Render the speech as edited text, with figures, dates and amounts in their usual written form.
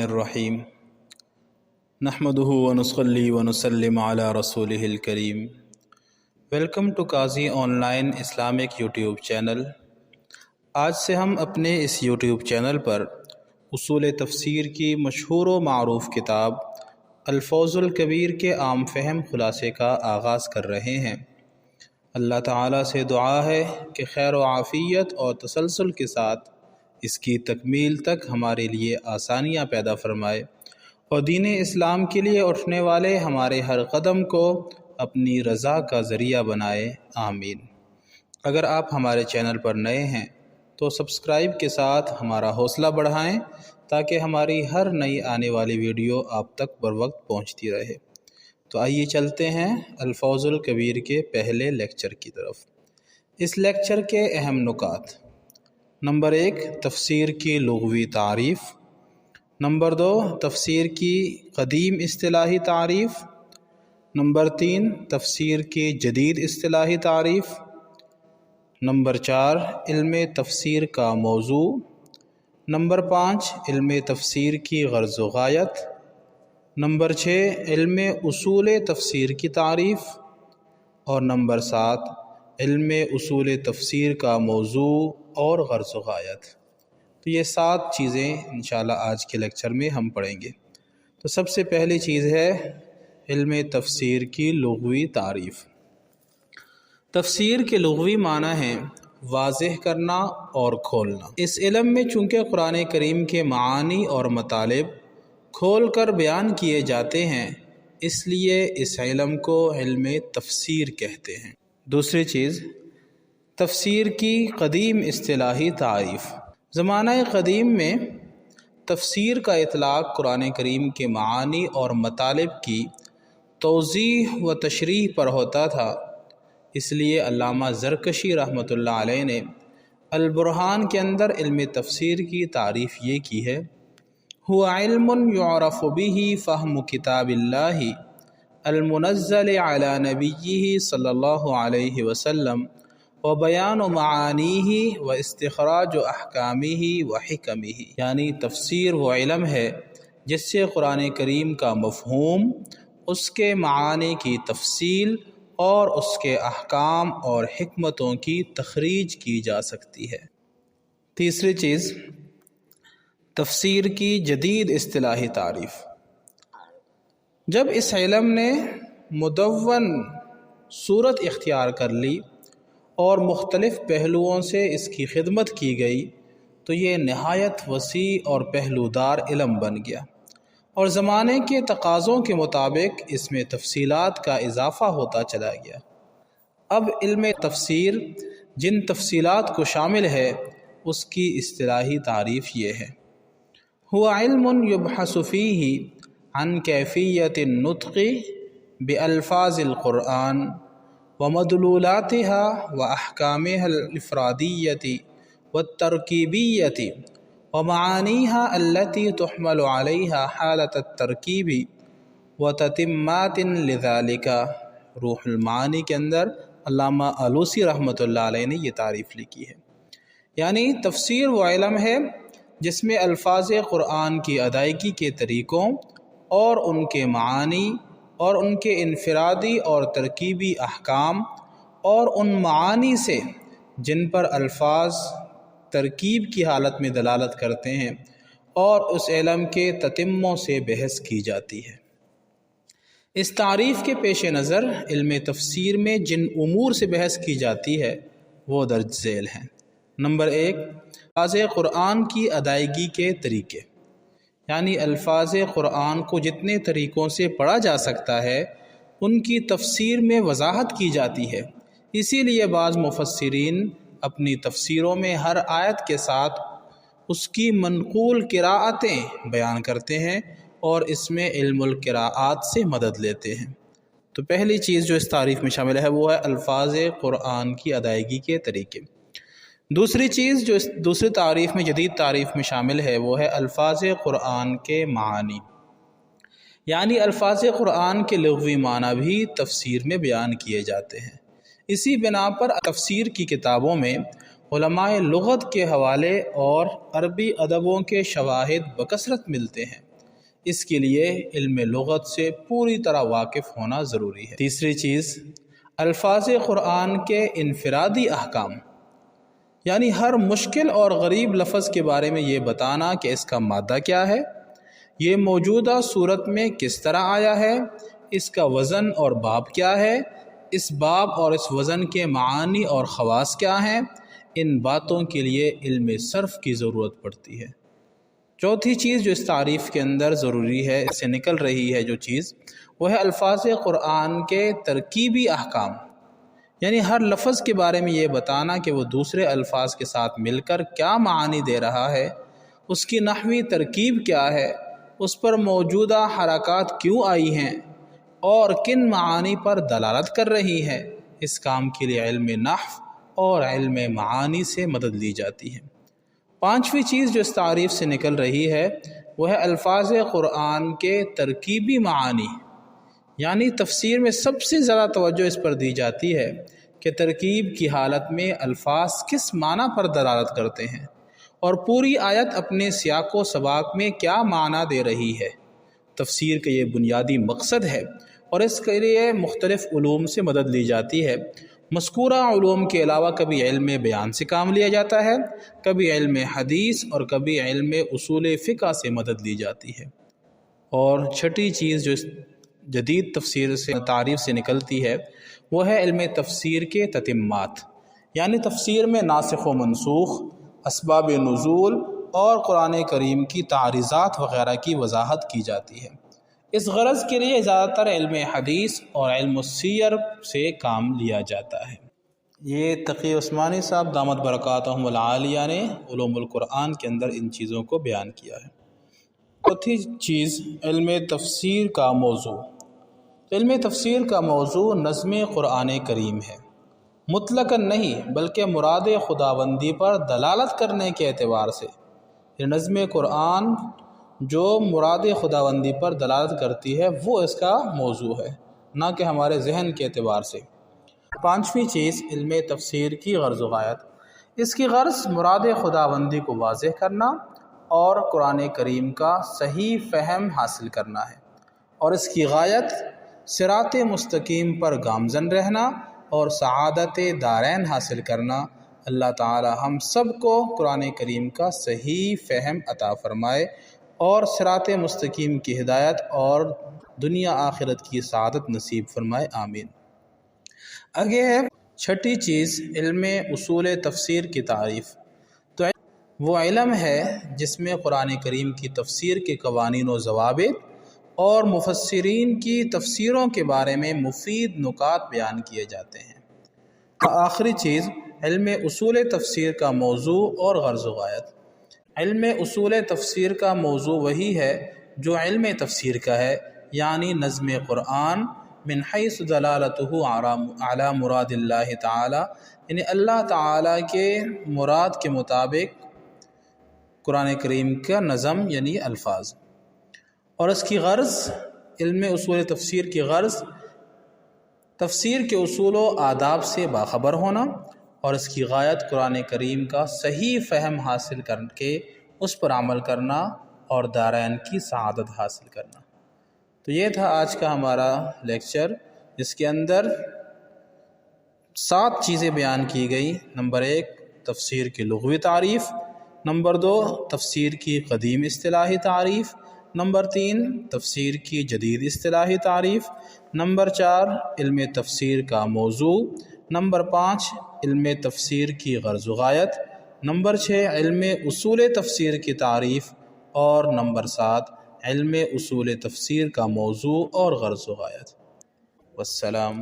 الرحیم نحمدہ ونصلی ونسلم علی رسولہ الکریم۔ Welcome to Qazi on line Islamic YouTube channel. آج سے ہم اپنے اس یوٹیوب چینل پر اصول تفسیر کی مشہور و معروف کتاب الفوز الکبیر کے عام فہم خلاصے کا آغاز کر رہے ہیں۔ اللہ تعالیٰ سے دعا ہے کہ خیر و عافیت اور تسلسل کے ساتھ اس کی تکمیل تک ہمارے لیے آسانیاں پیدا فرمائے اور دین اسلام کے لیے اٹھنے والے ہمارے ہر قدم کو اپنی رضا کا ذریعہ بنائے، آمین۔ اگر آپ ہمارے چینل پر نئے ہیں تو سبسکرائب کے ساتھ ہمارا حوصلہ بڑھائیں تاکہ ہماری ہر نئی آنے والی ویڈیو آپ تک بروقت پہنچتی رہے۔ تو آئیے چلتے ہیں الفوز الکبیر کے پہلے لیکچر کی طرف۔ اس لیکچر کے اہم نکات: نمبر 1، تفسیر کی لغوی تعریف۔ نمبر 2، تفسیر کی قدیم اصطلاحی تعریف۔ نمبر 3، تفسیر کی جدید اصطلاحی تعریف۔ نمبر 4، علم تفسیر کا موضوع۔ نمبر 5، علم تفسیر کی غرض و غایت۔ نمبر 6، علم اصول تفسیر کی تعریف۔ اور نمبر 7، علم اصول تفسیر کا موضوع اور غرض و غایت۔ تو یہ 7 چیزیں انشاءاللہ آج کے لیکچر میں ہم پڑھیں گے۔ تو سب سے پہلی چیز ہے علم تفسیر کی لغوی تعریف۔ تفسیر کے لغوی معنی ہے واضح کرنا اور کھولنا۔ اس علم میں چونکہ قرآن کریم کے معانی اور مطالب کھول کر بیان کیے جاتے ہیں، اس لیے اس علم کو علم تفسیر کہتے ہیں۔ دوسری چیز، تفسیر کی قدیم اصطلاحی تعریف۔ زمانہ قدیم میں تفسیر کا اطلاق قرآن کریم کے معانی اور مطالب کی توضیح و تشریح پر ہوتا تھا، اس لیے علامہ زرکشی رحمۃ اللہ علیہ نے البرہان کے اندر علم تفسیر کی تعریف یہ کی ہے: هو علم يعرف به فهم کتاب اللہ المنزل علی نبیہ صلی اللہ علیہ وسلم و بیان معانیہ و استخراج احکامہ و حکمہ۔ یعنی تفسیر وہ علم ہے جس سے قرآن کریم کا مفہوم، اس کے معانی کی تفصیل اور اس کے احکام اور حکمتوں کی تخریج کی جا سکتی ہے۔ تیسری چیز، تفسیر کی جدید اصطلاحی تعریف۔ جب اس علم نے مدون صورت اختیار کر لی اور مختلف پہلوؤں سے اس کی خدمت کی گئی تو یہ نہایت وسیع اور پہلودار علم بن گیا، اور زمانے کے تقاضوں کے مطابق اس میں تفصیلات کا اضافہ ہوتا چلا گیا۔ اب علم تفسیر جن تفصیلات کو شامل ہے اس کی اصطلاحی تعریف یہ ہے: هو علم يبحث فيه عن کیفیت النطق بألفاظ القرآن ومدلولاتها وأحكامها الإفرادية والتركيبية ومعانيها التي تحمل عليها حالة التركيب وتتمات لذلك۔ روح المعانی کے اندر علامہ آلوسی رحمۃ اللہ علیہ نے یہ تعریف لکھی ہے، یعنی تفسیر وہ علم ہے جس میں الفاظ قرآن کی ادائیگی کے طریقوں اور ان کے معانی اور ان کے انفرادی اور ترکیبی احکام اور ان معانی سے جن پر الفاظ ترکیب کی حالت میں دلالت کرتے ہیں اور اس علم کے تتموں سے بحث کی جاتی ہے۔ اس تعریف کے پیش نظر علم تفسیر میں جن امور سے بحث کی جاتی ہے وہ درج ذیل ہیں۔ نمبر 1، الفاظ قرآن کی ادائیگی کے طریقے، یعنی الفاظ قرآن کو جتنے طریقوں سے پڑھا جا سکتا ہے ان کی تفسیر میں وضاحت کی جاتی ہے۔ اسی لیے بعض مفسرین اپنی تفسیروں میں ہر آیت کے ساتھ اس کی منقول قراءتیں بیان کرتے ہیں اور اس میں علم القراءات سے مدد لیتے ہیں۔ تو پہلی چیز جو اس تعریف میں شامل ہے وہ ہے الفاظ قرآن کی ادائیگی کے طریقے۔ دوسری چیز جو اس دوسری تعریف میں، جدید تعریف میں شامل ہے وہ ہے الفاظ قرآن کے معانی، یعنی الفاظ قرآن کے لغوی معنی بھی تفسیر میں بیان کیے جاتے ہیں۔ اسی بنا پر تفسیر کی کتابوں میں علماء لغت کے حوالے اور عربی ادبوں کے شواہد بکثرت ملتے ہیں۔ اس کے لیے علم لغت سے پوری طرح واقف ہونا ضروری ہے۔ تیسری چیز، الفاظ قرآن کے انفرادی احکام، یعنی ہر مشکل اور غریب لفظ کے بارے میں یہ بتانا کہ اس کا مادہ کیا ہے، یہ موجودہ صورت میں کس طرح آیا ہے، اس کا وزن اور باب کیا ہے، اس باب اور اس وزن کے معانی اور خواص کیا ہیں، ان باتوں کے لیے علم صرف کی ضرورت پڑتی ہے۔ چوتھی چیز جو اس تعریف کے اندر ضروری ہے، اس سے نکل رہی ہے جو چیز، وہ ہے الفاظ قرآن کے ترکیبی احکام، یعنی ہر لفظ کے بارے میں یہ بتانا کہ وہ دوسرے الفاظ کے ساتھ مل کر کیا معانی دے رہا ہے، اس کی نحوی ترکیب کیا ہے، اس پر موجودہ حرکات کیوں آئی ہیں اور کن معانی پر دلالت کر رہی ہے۔ اس کام کے لیے علم نحو اور علم معانی سے مدد لی جاتی ہے۔ پانچویں چیز جو اس تعریف سے نکل رہی ہے وہ ہے الفاظ قرآن کے ترکیبی معانی، یعنی تفسیر میں سب سے زیادہ توجہ اس پر دی جاتی ہے کہ ترکیب کی حالت میں الفاظ کس معنی پر دلالت کرتے ہیں اور پوری آیت اپنے سیاق و سباق میں کیا معنی دے رہی ہے۔ تفسیر کا یہ بنیادی مقصد ہے اور اس کے لیے مختلف علوم سے مدد لی جاتی ہے۔ مذکورہ علوم کے علاوہ کبھی علم بیان سے کام لیا جاتا ہے، کبھی علم حدیث اور کبھی علم اصول فقہ سے مدد لی جاتی ہے۔ اور چھٹی چیز جو اس جدید تفسیر سے تعریف سے نکلتی ہے وہ ہے علم تفسیر کے تتمات، یعنی تفسیر میں ناسخ و منسوخ، اسباب نزول اور قرآن کریم کی تعریضات وغیرہ کی وضاحت کی جاتی ہے۔ اس غرض کے لیے زیادہ تر علم حدیث اور علم السیر سے کام لیا جاتا ہے۔ یہ تقی عثمانی صاحب دامت برکاتہم العالیہ نے علوم القرآن کے اندر ان چیزوں کو بیان کیا ہے۔ چوتھی چیز، علم تفسیر کا موضوع۔ علم تفسیر کا موضوع نظم قرآن کریم ہے، مطلقاً نہیں بلکہ مراد خداوندی پر دلالت کرنے کے اعتبار سے۔ یہ نظم قرآن جو مراد خداوندی پر دلالت کرتی ہے وہ اس کا موضوع ہے، نہ کہ ہمارے ذہن کے اعتبار سے۔ پانچویں چیز، علم تفسیر کی غرض و غایت۔ اس کی غرض مراد خداوندی کو واضح کرنا اور قرآن کریم کا صحیح فہم حاصل کرنا ہے، اور اس کی غایت صراط مستقیم پر گامزن رہنا اور سعادت دارین حاصل کرنا۔ اللہ تعالی ہم سب کو قرآن کریم کا صحیح فہم عطا فرمائے اور صراط مستقیم کی ہدایت اور دنیا آخرت کی سعادت نصیب فرمائے، آمین۔ آگے ہے چھٹی چیز، علم اصول تفسیر کی تعریف۔ تو وہ علم ہے جس میں قرآن کریم کی تفسیر کے قوانین و ضوابط اور مفسرین کی تفسیروں کے بارے میں مفید نکات بیان کیے جاتے ہیں۔ آخری چیز، علم اصول تفسیر کا موضوع اور غرض و غایت۔ علم اصول تفسیر کا موضوع وہی ہے جو علم تفسیر کا ہے، یعنی نظم قرآن من حیث دلالتہ علی مراد اللہ تعالی، یعنی اللہ تعالی کے مراد کے مطابق قرآن کریم کا نظم یعنی الفاظ، اور اس کی غرض، علم اصول تفسیر کی غرض تفسیر کے اصول و آداب سے باخبر ہونا اور اس کی غایت قرآن کریم کا صحیح فہم حاصل کر کے اس پر عمل کرنا اور دارین کی سعادت حاصل کرنا۔ تو یہ تھا آج کا ہمارا لیکچر، جس کے اندر 7 چیزیں بیان کی گئی۔ نمبر 1، تفسیر کی لغوی تعریف۔ نمبر 2، تفسیر کی قدیم اصطلاحی تعریف۔ نمبر 3، تفسیر کی جدید اصطلاحی تعریف۔ نمبر 4، علم تفسیر کا موضوع۔ نمبر 5، علم تفسیر کی غرض و غایت۔ نمبر 6، علم اصول تفسیر کی تعریف۔ اور نمبر 7، علم اصول تفسیر کا موضوع اور غرض و غایت۔ والسلام۔